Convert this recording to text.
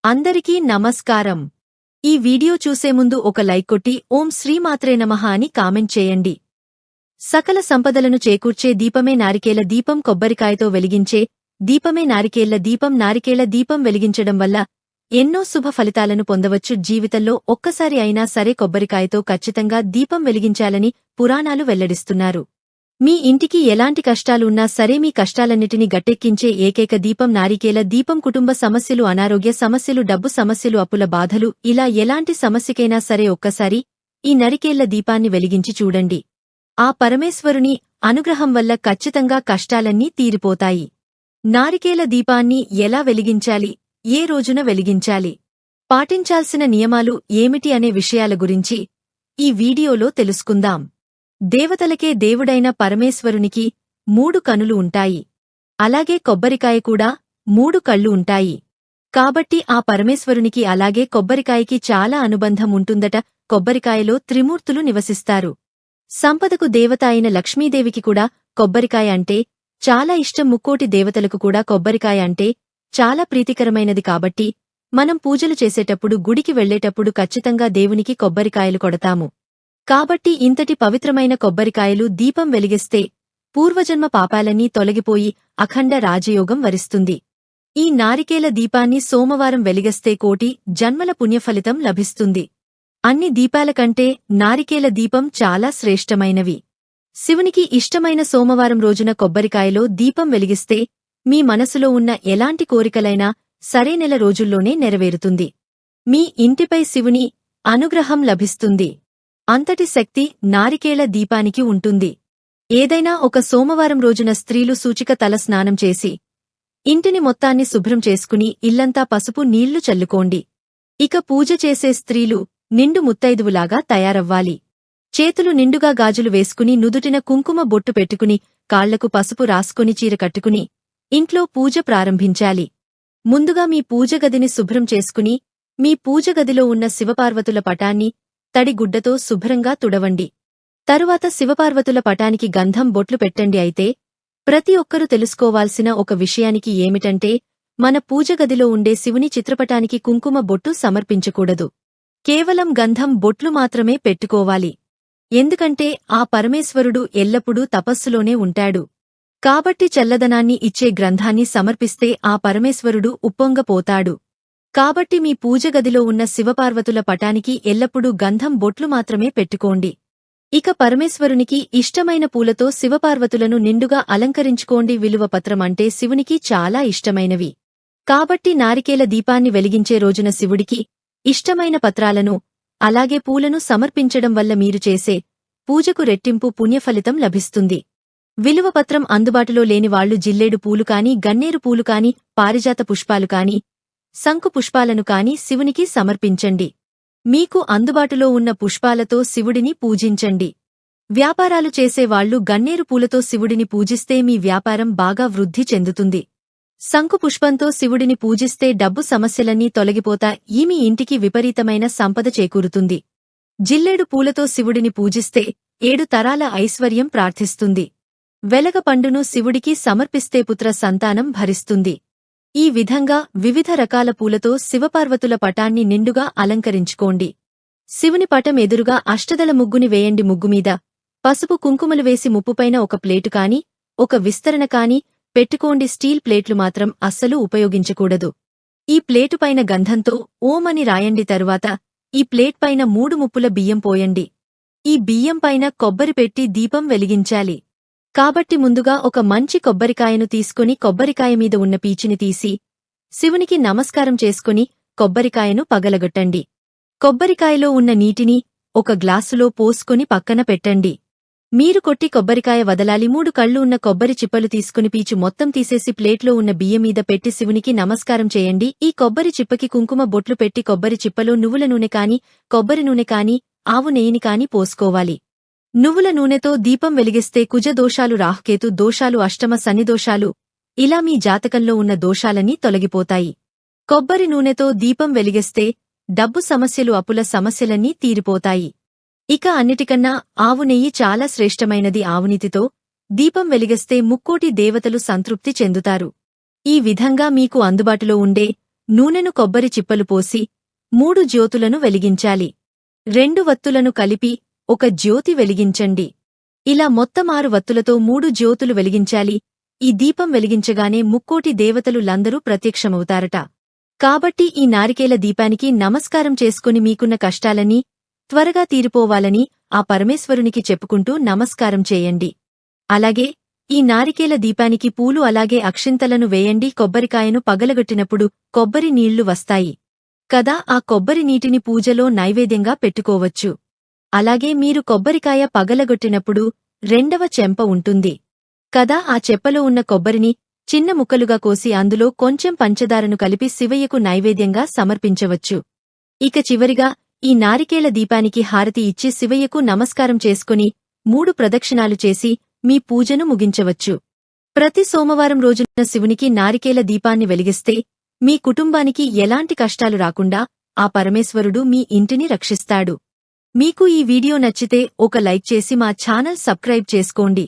అందరికీ నమస్కారం. ఈ వీడియో చూసే ముందు ఒక లైక్ కొట్టి ఓం శ్రీమాత్రే నమః అని కామెంట్ చేయండి. సకల సంపదలను చేకూర్చే దీపమే నారికేల దీపం. కొబ్బరికాయతో వెలిగించే దీపమే నారికేళ్ల దీపం. నారికేళ్ల దీపం వెలిగించడం వల్ల ఎన్నో శుభ ఫలితాలను పొందవచ్చు. జీవితంలో ఒక్కసారి అయినా సరే కొబ్బరికాయతో ఖచ్చితంగా దీపం వెలిగించాలని పురాణాలు వెల్లడిస్తున్నారు. మీ ఇంటికి ఎలాంటి కష్టాలు ఉన్నా సరే మీ కష్టాలన్నిటినీ గట్టెక్కించే ఏకైక దీపం నారికేల దీపం. కుటుంబ సమస్యలు, అనారోగ్య సమస్యలు, డబ్బు సమస్యలు, అప్పుల బాధలు, ఇలా ఎలాంటి సమస్యకైనా సరే ఒక్కసారి ఈ నారికేళ్ల దీపాన్ని వెలిగించి చూడండి. ఆ పరమేశ్వరుని అనుగ్రహం వల్ల ఖచ్చితంగా కష్టాలన్నీ తీరిపోతాయి. నారికేల దీపాన్ని ఎలా వెలిగించాలి, ఏ రోజున వెలిగించాలి, పాటించాల్సిన నియమాలు ఏమిటి అనే విషయాల గురించి ఈ వీడియోలో తెలుసుకుందాం. దేవతలకే దేవుడైన పరమేశ్వరునికి 3 కనులు ఉంటాయి. అలాగే కొబ్బరికాయ కూడా 3 కళ్ళు ఉంటాయి. కాబట్టి ఆ పరమేశ్వరునికి అలాగే కొబ్బరికాయకి చాలా అనుబంధం ఉంటుందట. కొబ్బరికాయలో త్రిమూర్తులు నివసిస్తారు. సంపదకు దేవత అయిన లక్ష్మీదేవికి కూడా కొబ్బరికాయ అంటే చాలా ఇష్టం. ముక్కోటి దేవతలకు కూడా కొబ్బరికాయ అంటే చాలా ప్రీతికరమైనది. కాబట్టి మనం పూజలు చేసేటప్పుడు, గుడికి వెళ్లేటప్పుడు ఖచ్చితంగా దేవునికి కొబ్బరికాయలు కొడతాము. కాబట్టి ఇంతటి పవిత్రమైన కొబ్బరికాయలు దీపం వెలిగిస్తే పూర్వజన్మ పాపాలన్నీ తొలగిపోయి అఖండ రాజయోగం వరిస్తుంది. ఈ నారికేల దీపాన్ని సోమవారం వెలిగిస్తే కోటి జన్మల పుణ్యఫలితం లభిస్తుంది. అన్ని దీపాల కంటే నారికేల దీపం చాలా శ్రేష్టమైనవి. శివునికి ఇష్టమైన సోమవారం రోజున కొబ్బరికాయలో దీపం వెలిగిస్తే మీ మనసులో ఉన్న ఎలాంటి కోరికలైనా సరే నెల రోజుల్లోనే నెరవేరుతుంది. మీ ఇంటిపై శివుని అనుగ్రహం లభిస్తుంది. అంతటి శక్తి నారికేళ దీపానికి ఉంటుంది. ఏదైనా ఒక సోమవారం రోజున స్త్రీలు సూచిక తల స్నానం చేసి ఇంటిని మొత్తాన్ని శుభ్రం చేసుకుని ఇల్లంతా పసుపు నీళ్లు చల్లుకోండి. ఇక పూజ చేసే స్త్రీలు నిండు ముత్తైదువులాగా తయారవ్వాలి. చేతులు నిండుగా గాజులు వేసుకుని నుదుటిన కుంకుమ బొట్టు పెట్టుకుని కాళ్లకు పసుపు రాసుకొని చీర కట్టుకుని ఇంట్లో పూజ ప్రారంభించాలి. ముందుగా మీ పూజగదిని శుభ్రం చేసుకుని మీ పూజగదిలో ఉన్న శివపార్వతుల పటాన్ని తడిగుడ్డతో శుభ్రంగా తుడవండి. తరువాత శివపార్వతుల పటానికి గంధం బొట్లు పెట్టండి. అయితే ప్రతి ఒక్కరూ తెలుసుకోవాల్సిన ఒక విషయానికి ఏమిటంటే మన పూజగదిలో ఉండే శివుని చిత్రపటానికి కుంకుమ బొట్టు సమర్పించకూడదు. కేవలం గంధం బొట్లు మాత్రమే పెట్టుకోవాలి. ఎందుకంటే ఆ పరమేశ్వరుడు ఎల్లప్పుడూ తపస్సులోనే ఉంటాడు. కాబట్టి చల్లదనాన్ని ఇచ్చే గ్రంథాన్ని సమర్పిస్తే ఆ పరమేశ్వరుడు ఉప్పొంగపోతాడు. కాబట్టి మీ పూజగదిలో ఉన్న శివపార్వతుల పటానికి ఎల్లప్పుడూ గంధం బొట్లు మాత్రమే పెట్టుకోండి. ఇక పరమేశ్వరునికి ఇష్టమైన పూలతో శివపార్వతులను నిండుగా అలంకరించుకోండి. విలువ పత్రం అంటే శివునికి చాలా ఇష్టమైనవి. కాబట్టి నారికేల దీపాన్ని వెలిగించే రోజున శివుడికి ఇష్టమైన పత్రాలను అలాగే పూలను సమర్పించడం వల్ల మీరు చేసే పూజకు రెట్టింపు పుణ్యఫలితం లభిస్తుంది. విలువ పత్రం అందుబాటులో లేని వాళ్లు జిల్లేడు పూలు కాని, గన్నేరు పూలు కాని, పారిజాత పుష్పాలు కాని, శంకు పుష్పాలను కాని శివునికి సమర్పించండి. మీకు అందుబాటులో ఉన్న పుష్పాలతో శివుడిని పూజించండి. వ్యాపారాలు చేసేవాళ్లు గన్నేరు పూలతో శివుడిని పూజిస్తే మీ వ్యాపారం బాగా వృద్ధి చెందుతుంది. శంకు పుష్పంతో శివుడిని పూజిస్తే డబ్బు సమస్యలన్నీ తొలగిపోతాయి. మీ ఇంటికి విపరీతమైన సంపద చేకూరుతుంది. జిల్లేడు పూలతో శివుడిని పూజిస్తే 7 తరాల ఐశ్వర్యం ప్రార్థిస్తుంది. వెలగ పండును శివుడికి సమర్పిస్తే పుత్ర సంతానం భరిస్తుంది. ఈ విధంగా వివిధ రకాల పూలతో శివపార్వతుల పటాన్ని నిండుగా అలంకరించుకోండి. శివుని పటం ఎదురుగా అష్టదళ ముగ్గుని వేయండి. ముగ్గుమీద పసుపు కుంకుమలు వేసి ముప్పుపైన ఒక ప్లేటు కాని, ఒక విస్తరణ కాని పెట్టుకోండి. స్టీల్ ప్లేట్లు మాత్రం అస్సలు ఉపయోగించకూడదు. ఈ ప్లేటుపైన గంధంతో ఓం అని రాయండి. తరువాత ఈ ప్లేట్ పైన 3 ముప్పుల బియ్యం పోయండి. ఈ బియ్యం పైన కొబ్బరి పెట్టి దీపం వెలిగించాలి. కాబట్టి ముందుగా ఒక మంచి కొబ్బరికాయను తీసుకుని కొబ్బరికాయ మీద ఉన్న పీచుని తీసి శివునికి నమస్కారం చేసుకుని కొబ్బరికాయను పగలగొట్టండి. కొబ్బరికాయలో ఉన్న నీటిని ఒక గ్లాసులో పోసుకుని పక్కన పెట్టండి. మీరు కొట్టి కొబ్బరికాయ వదలాలి. 3 కళ్ళు ఉన్న కొబ్బరి చిప్పలు తీసుకుని పీచు మొత్తం తీసేసి ప్లేట్లో ఉన్న బియ్యం మీద పెట్టి శివునికి నమస్కారం చేయండి. ఈ కొబ్బరి చిప్పకి కుంకుమ బొట్లు పెట్టి కొబ్బరి చిప్పలో నువ్వుల నూనె కాని, కొబ్బరి నూనె కాని, ఆవు నెయ్యిని కాని పోసుకోవాలి. నువ్వుల నూనెతో దీపం వెలిగిస్తే కుజ దోషాలు, రాహుకేతు దోషాలు, అష్టమ శనిదోషాలు, ఇలా మీ జాతకంలో ఉన్న దోషాలన్నీ తొలగిపోతాయి. కొబ్బరి నూనెతో దీపం వెలిగిస్తే డబ్బు సమస్యలు, అప్పుల సమస్యలన్నీ తీరిపోతాయి. ఇక అన్నిటికన్నా ఆవు నెయ్యి చాలా శ్రేష్టమైనది. ఆవునీతితో దీపం వెలిగిస్తే ముక్కోటి దేవతలు సంతృప్తి చెందుతారు. ఈ విధంగా మీకు అందుబాటులో ఉండే నూనెను కొబ్బరి చిప్పలు పోసి 3 జ్యోతులను వెలిగించాలి. 2 వత్తులను కలిపి ఒక జ్యోతి వెలిగించండి. ఇలా మొత్తం 6 వత్తులతో 3 జ్యోతులు వెలిగించాలి. ఈ దీపం వెలిగించగానే ముక్కోటి దేవతలులందరూ ప్రత్యక్షమవుతారట. కాబట్టి ఈ నారికేల దీపానికి నమస్కారం చేసుకుని మీకున్న కష్టాలన్నీ త్వరగా తీరిపోవాలని ఆ పరమేశ్వరునికి చెప్పుకుంటూ నమస్కారం చేయండి. అలాగే ఈ నారికేల దీపానికి పూలు అలాగే అక్షింతలను వేయండి. కొబ్బరికాయను పగలగొట్టినప్పుడు కొబ్బరి నీళ్లు వస్తాయి కదా, ఆ కొబ్బరి నీటిని పూజలో నైవేద్యంగా పెట్టుకోవచ్చు. అలాగే మీరు కొబ్బరికాయ పగలగొట్టినప్పుడు 2వ చెంప ఉంటుంది కదా, ఆ చెప్పలో ఉన్న కొబ్బరిని చిన్న ముక్కలుగా కోసి అందులో కొంచెం పంచదారను కలిపి శివయ్యకు నైవేద్యంగా సమర్పించవచ్చు. ఇక చివరిగా ఈ నారికేల దీపానికి హారతి ఇచ్చి శివయ్యకు నమస్కారం చేసుకుని 3 ప్రదక్షిణాలు చేసి మీ పూజను ముగించవచ్చు. ప్రతి సోమవారం రోజున శివునికి నారికేల దీపాన్ని వెలిగిస్తే మీ కుటుంబానికి ఎలాంటి కష్టాలు రాకుండా ఆ పరమేశ్వరుడు మీ ఇంటిని రక్షిస్తాడు. మీకు ఈ వీడియో నచ్చితే ఒక లైక్ చేసి మా ఛానల్ సబ్స్క్రైబ్ చేసుకోండి.